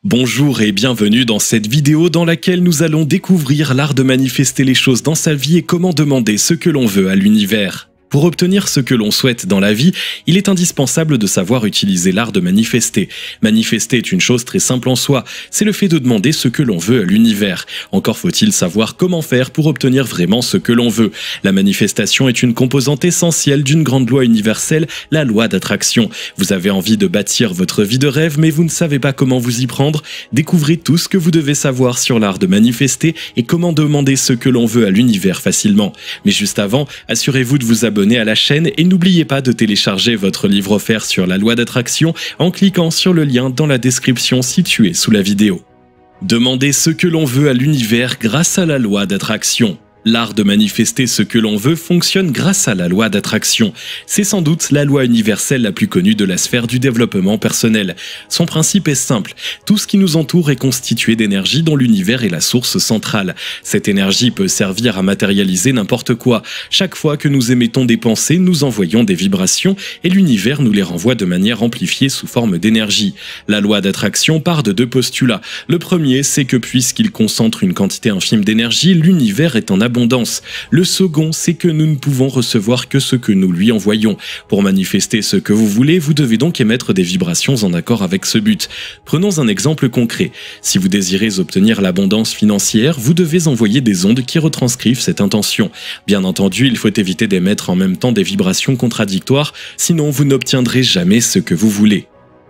Bonjour et bienvenue dans cette vidéo dans laquelle nous allons découvrir l'art de manifester les choses dans sa vie et comment demander ce que l'on veut à l'univers. Pour obtenir ce que l'on souhaite dans la vie, il est indispensable de savoir utiliser l'art de manifester. Manifester est une chose très simple en soi, c'est le fait de demander ce que l'on veut à l'univers. Encore faut-il savoir comment faire pour obtenir vraiment ce que l'on veut. La manifestation est une composante essentielle d'une grande loi universelle, la loi d'attraction. Vous avez envie de bâtir votre vie de rêve, mais vous ne savez pas comment vous y prendre? Découvrez tout ce que vous devez savoir sur l'art de manifester et comment demander ce que l'on veut à l'univers facilement. Mais juste avant, assurez-vous de vous abonner à la chaîne et n'oubliez pas de télécharger votre livre offert sur la loi d'attraction en cliquant sur le lien dans la description située sous la vidéo. Demandez ce que l'on veut à l'univers grâce à la loi d'attraction. L'art de manifester ce que l'on veut fonctionne grâce à la loi d'attraction. C'est sans doute la loi universelle la plus connue de la sphère du développement personnel. Son principe est simple. Tout ce qui nous entoure est constitué d'énergie dont l'univers est la source centrale. Cette énergie peut servir à matérialiser n'importe quoi. Chaque fois que nous émettons des pensées, nous envoyons des vibrations et l'univers nous les renvoie de manière amplifiée sous forme d'énergie. La loi d'attraction part de deux postulats. Le premier, c'est que puisqu'il concentre une quantité infime d'énergie, l'univers est en abondance. Le second, c'est que nous ne pouvons recevoir que ce que nous lui envoyons. Pour manifester ce que vous voulez, vous devez donc émettre des vibrations en accord avec ce but. Prenons un exemple concret. Si vous désirez obtenir l'abondance financière, vous devez envoyer des ondes qui retranscrivent cette intention. Bien entendu, il faut éviter d'émettre en même temps des vibrations contradictoires, sinon vous n'obtiendrez jamais ce que vous voulez.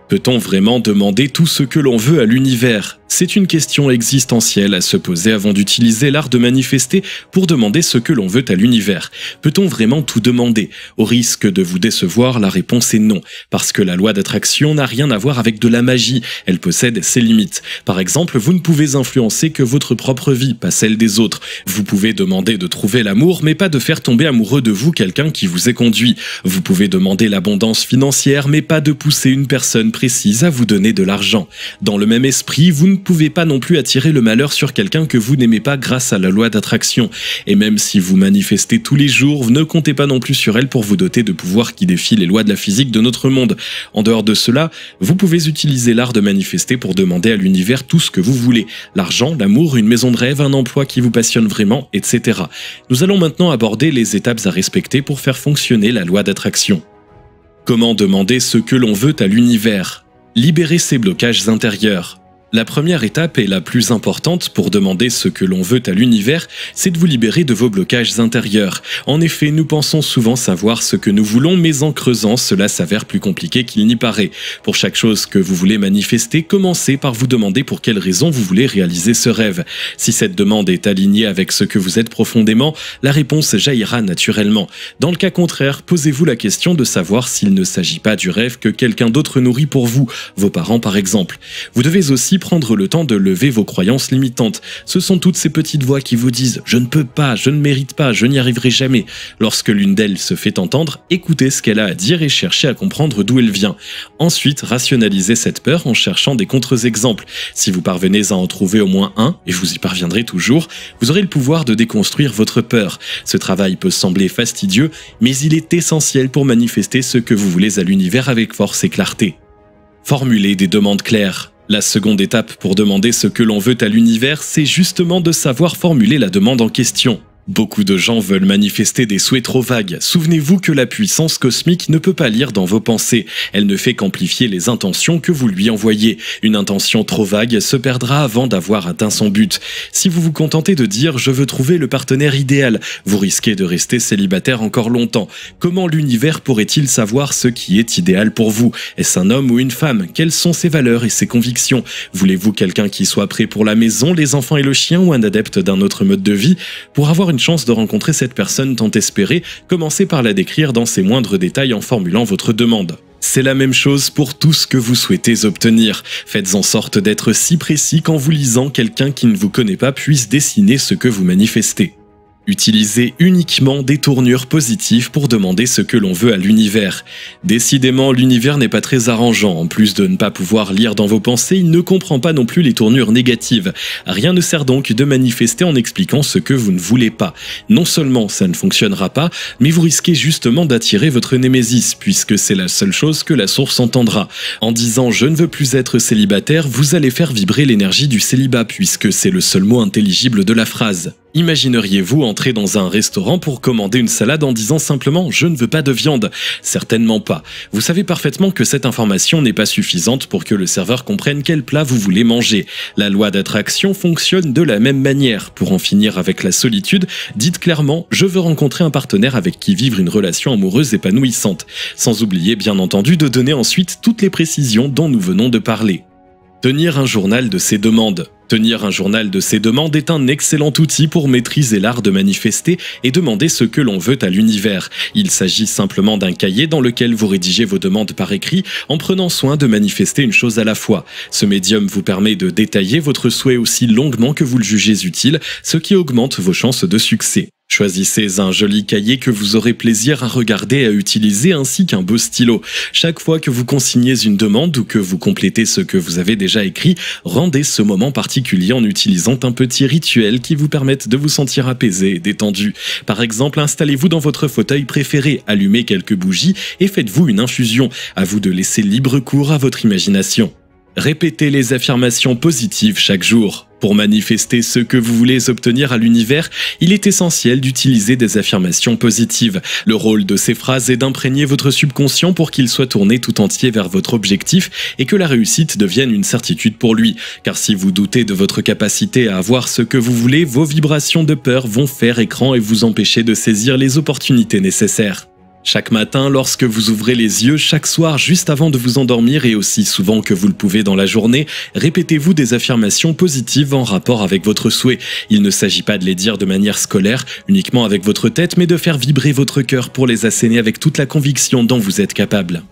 Peut-on vraiment demander tout ce que l'on veut à l'univers? C'est une question existentielle à se poser avant d'utiliser l'art de manifester pour demander ce que l'on veut à l'univers. Peut-on vraiment tout demander? Au risque de vous décevoir, la réponse est non, parce que la loi d'attraction n'a rien à voir avec de la magie, elle possède ses limites. Par exemple, vous ne pouvez influencer que votre propre vie, pas celle des autres. Vous pouvez demander de trouver l'amour, mais pas de faire tomber amoureux de vous quelqu'un qui vous est conduit. Vous pouvez demander l'abondance financière, mais pas de pousser une personne précise à vous donner de l'argent. Dans le même esprit, vous ne pouvez pas non plus attirer le malheur sur quelqu'un que vous n'aimez pas grâce à la loi d'attraction. Et même si vous manifestez tous les jours, ne comptez pas non plus sur elle pour vous doter de pouvoirs qui défient les lois de la physique de notre monde. En dehors de cela, vous pouvez utiliser l'art de manifester pour demander à l'univers tout ce que vous voulez. L'argent, l'amour, une maison de rêve, un emploi qui vous passionne vraiment, etc. Nous allons maintenant aborder les étapes à respecter pour faire fonctionner la loi d'attraction. Comment demander ce que l'on veut à l'univers? Libérer ses blocages intérieurs. La première étape et la plus importante pour demander ce que l'on veut à l'univers, c'est de vous libérer de vos blocages intérieurs. En effet, nous pensons souvent savoir ce que nous voulons, mais en creusant, cela s'avère plus compliqué qu'il n'y paraît. Pour chaque chose que vous voulez manifester, commencez par vous demander pour quelle raison vous voulez réaliser ce rêve. Si cette demande est alignée avec ce que vous êtes profondément, la réponse jaillira naturellement. Dans le cas contraire, posez-vous la question de savoir s'il ne s'agit pas du rêve que quelqu'un d'autre nourrit pour vous, vos parents par exemple. Vous devez aussi prendre le temps de lever vos croyances limitantes. Ce sont toutes ces petites voix qui vous disent « je ne peux pas, je ne mérite pas, je n'y arriverai jamais ». Lorsque l'une d'elles se fait entendre, écoutez ce qu'elle a à dire et cherchez à comprendre d'où elle vient. Ensuite, rationalisez cette peur en cherchant des contre-exemples. Si vous parvenez à en trouver au moins un, et vous y parviendrez toujours, vous aurez le pouvoir de déconstruire votre peur. Ce travail peut sembler fastidieux, mais il est essentiel pour manifester ce que vous voulez à l'univers avec force et clarté. Formulez des demandes claires. La seconde étape pour demander ce que l'on veut à l'univers, c'est justement de savoir formuler la demande en question. Beaucoup de gens veulent manifester des souhaits trop vagues. Souvenez-vous que la puissance cosmique ne peut pas lire dans vos pensées. Elle ne fait qu'amplifier les intentions que vous lui envoyez. Une intention trop vague se perdra avant d'avoir atteint son but. Si vous vous contentez de dire « je veux trouver le partenaire idéal », vous risquez de rester célibataire encore longtemps. Comment l'univers pourrait-il savoir ce qui est idéal pour vous? Est-ce un homme ou une femme? Quelles sont ses valeurs et ses convictions? Voulez-vous quelqu'un qui soit prêt pour la maison, les enfants et le chien ou un adepte d'un autre mode de vie? Pour avoir une chance de rencontrer cette personne tant espérée, commencez par la décrire dans ses moindres détails en formulant votre demande. C'est la même chose pour tout ce que vous souhaitez obtenir. Faites en sorte d'être si précis qu'en vous lisant, quelqu'un qui ne vous connaît pas puisse dessiner ce que vous manifestez. Utilisez uniquement des tournures positives pour demander ce que l'on veut à l'univers. Décidément, l'univers n'est pas très arrangeant. En plus de ne pas pouvoir lire dans vos pensées, il ne comprend pas non plus les tournures négatives. Rien ne sert donc de manifester en expliquant ce que vous ne voulez pas. Non seulement ça ne fonctionnera pas, mais vous risquez justement d'attirer votre némésis, puisque c'est la seule chose que la source entendra. En disant « je ne veux plus être célibataire », vous allez faire vibrer l'énergie du célibat, puisque c'est le seul mot intelligible de la phrase. Imagineriez-vous entrer dans un restaurant pour commander une salade en disant simplement « je ne veux pas de viande ». Certainement pas. Vous savez parfaitement que cette information n'est pas suffisante pour que le serveur comprenne quel plat vous voulez manger. La loi d'attraction fonctionne de la même manière. Pour en finir avec la solitude, dites clairement « je veux rencontrer un partenaire avec qui vivre une relation amoureuse épanouissante ». Sans oublier bien entendu de donner ensuite toutes les précisions dont nous venons de parler. Tenir un journal de ses demandes. Tenir un journal de ses demandes est un excellent outil pour maîtriser l'art de manifester et demander ce que l'on veut à l'univers. Il s'agit simplement d'un cahier dans lequel vous rédigez vos demandes par écrit en prenant soin de manifester une chose à la fois. Ce médium vous permet de détailler votre souhait aussi longuement que vous le jugez utile, ce qui augmente vos chances de succès. Choisissez un joli cahier que vous aurez plaisir à regarder et à utiliser ainsi qu'un beau stylo. Chaque fois que vous consignez une demande ou que vous complétez ce que vous avez déjà écrit, rendez ce moment particulier en utilisant un petit rituel qui vous permette de vous sentir apaisé et détendu. Par exemple, installez-vous dans votre fauteuil préféré, allumez quelques bougies et faites-vous une infusion. À vous de laisser libre cours à votre imagination. Répétez les affirmations positives chaque jour. Pour manifester ce que vous voulez obtenir à l'univers, il est essentiel d'utiliser des affirmations positives. Le rôle de ces phrases est d'imprégner votre subconscient pour qu'il soit tourné tout entier vers votre objectif et que la réussite devienne une certitude pour lui. Car si vous doutez de votre capacité à avoir ce que vous voulez, vos vibrations de peur vont faire écran et vous empêcher de saisir les opportunités nécessaires. Chaque matin, lorsque vous ouvrez les yeux, chaque soir, juste avant de vous endormir et aussi souvent que vous le pouvez dans la journée, répétez-vous des affirmations positives en rapport avec votre souhait. Il ne s'agit pas de les dire de manière scolaire, uniquement avec votre tête, mais de faire vibrer votre cœur pour les asséner avec toute la conviction dont vous êtes capable.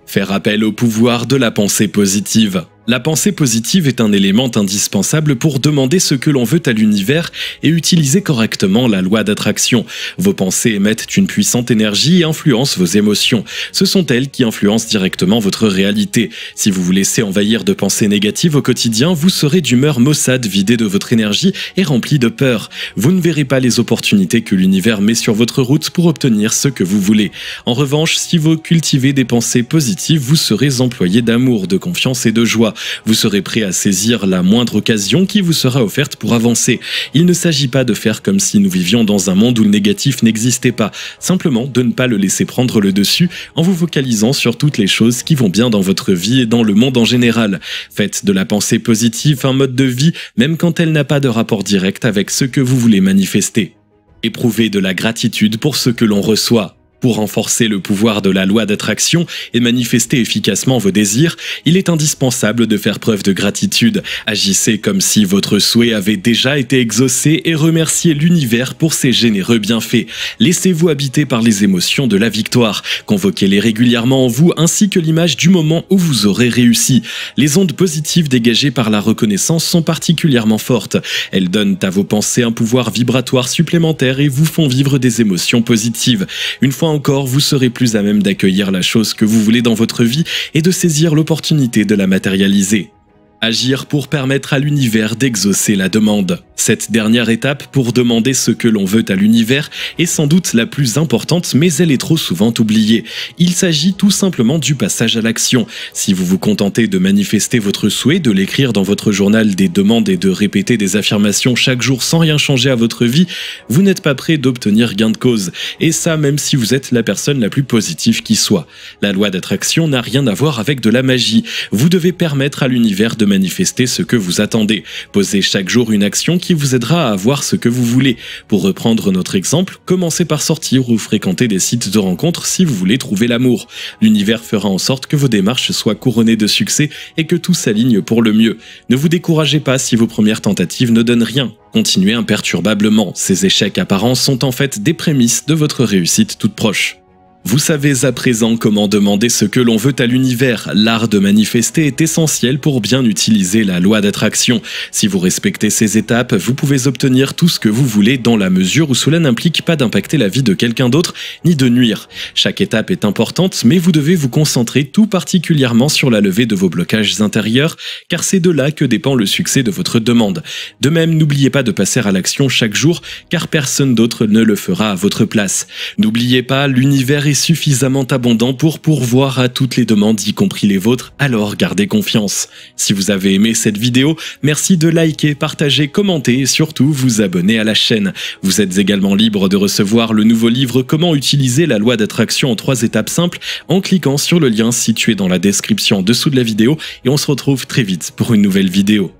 Faire appel au pouvoir de la pensée positive. La pensée positive est un élément indispensable pour demander ce que l'on veut à l'univers et utiliser correctement la loi d'attraction. Vos pensées émettent une puissante énergie et influencent vos émotions. Ce sont elles qui influencent directement votre réalité. Si vous vous laissez envahir de pensées négatives au quotidien, vous serez d'humeur maussade, vidé de votre énergie et rempli de peur. Vous ne verrez pas les opportunités que l'univers met sur votre route pour obtenir ce que vous voulez. En revanche, si vous cultivez des pensées positives, vous serez employé d'amour, de confiance et de joie. Vous serez prêt à saisir la moindre occasion qui vous sera offerte pour avancer. Il ne s'agit pas de faire comme si nous vivions dans un monde où le négatif n'existait pas, simplement de ne pas le laisser prendre le dessus en vous focalisant sur toutes les choses qui vont bien dans votre vie et dans le monde en général. Faites de la pensée positive un mode de vie, même quand elle n'a pas de rapport direct avec ce que vous voulez manifester. Éprouvez de la gratitude pour ce que l'on reçoit. Pour renforcer le pouvoir de la loi d'attraction et manifester efficacement vos désirs, il est indispensable de faire preuve de gratitude. Agissez comme si votre souhait avait déjà été exaucé et remerciez l'univers pour ses généreux bienfaits. Laissez-vous habiter par les émotions de la victoire. Convoquez-les régulièrement en vous ainsi que l'image du moment où vous aurez réussi. Les ondes positives dégagées par la reconnaissance sont particulièrement fortes. Elles donnent à vos pensées un pouvoir vibratoire supplémentaire et vous font vivre des émotions positives. Une fois encore, vous serez plus à même d'accueillir la chose que vous voulez dans votre vie et de saisir l'opportunité de la matérialiser. Agir pour permettre à l'univers d'exaucer la demande. Cette dernière étape pour demander ce que l'on veut à l'univers est sans doute la plus importante, mais elle est trop souvent oubliée. Il s'agit tout simplement du passage à l'action. Si vous vous contentez de manifester votre souhait, de l'écrire dans votre journal des demandes et de répéter des affirmations chaque jour sans rien changer à votre vie, vous n'êtes pas prêt d'obtenir gain de cause. Et ça, même si vous êtes la personne la plus positive qui soit. La loi d'attraction n'a rien à voir avec de la magie. Vous devez permettre à l'univers de manifester ce que vous attendez. Posez chaque jour une action qui vous aidera à avoir ce que vous voulez. Pour reprendre notre exemple, commencez par sortir ou fréquenter des sites de rencontres si vous voulez trouver l'amour. L'univers fera en sorte que vos démarches soient couronnées de succès et que tout s'aligne pour le mieux. Ne vous découragez pas si vos premières tentatives ne donnent rien. Continuez imperturbablement. Ces échecs apparents sont en fait des prémices de votre réussite toute proche. Vous savez à présent comment demander ce que l'on veut à l'univers. L'art de manifester est essentiel pour bien utiliser la loi d'attraction. Si vous respectez ces étapes, vous pouvez obtenir tout ce que vous voulez dans la mesure où cela n'implique pas d'impacter la vie de quelqu'un d'autre ni de nuire. Chaque étape est importante, mais vous devez vous concentrer tout particulièrement sur la levée de vos blocages intérieurs, car c'est de là que dépend le succès de votre demande. De même, n'oubliez pas de passer à l'action chaque jour, car personne d'autre ne le fera à votre place. N'oubliez pas, l'univers est suffisamment abondant pour pourvoir à toutes les demandes, y compris les vôtres, alors gardez confiance. Si vous avez aimé cette vidéo, merci de liker, partager, commenter et surtout vous abonner à la chaîne. Vous êtes également libre de recevoir le nouveau livre Comment utiliser la loi d'attraction en 3 étapes simples en cliquant sur le lien situé dans la description en dessous de la vidéo et on se retrouve très vite pour une nouvelle vidéo.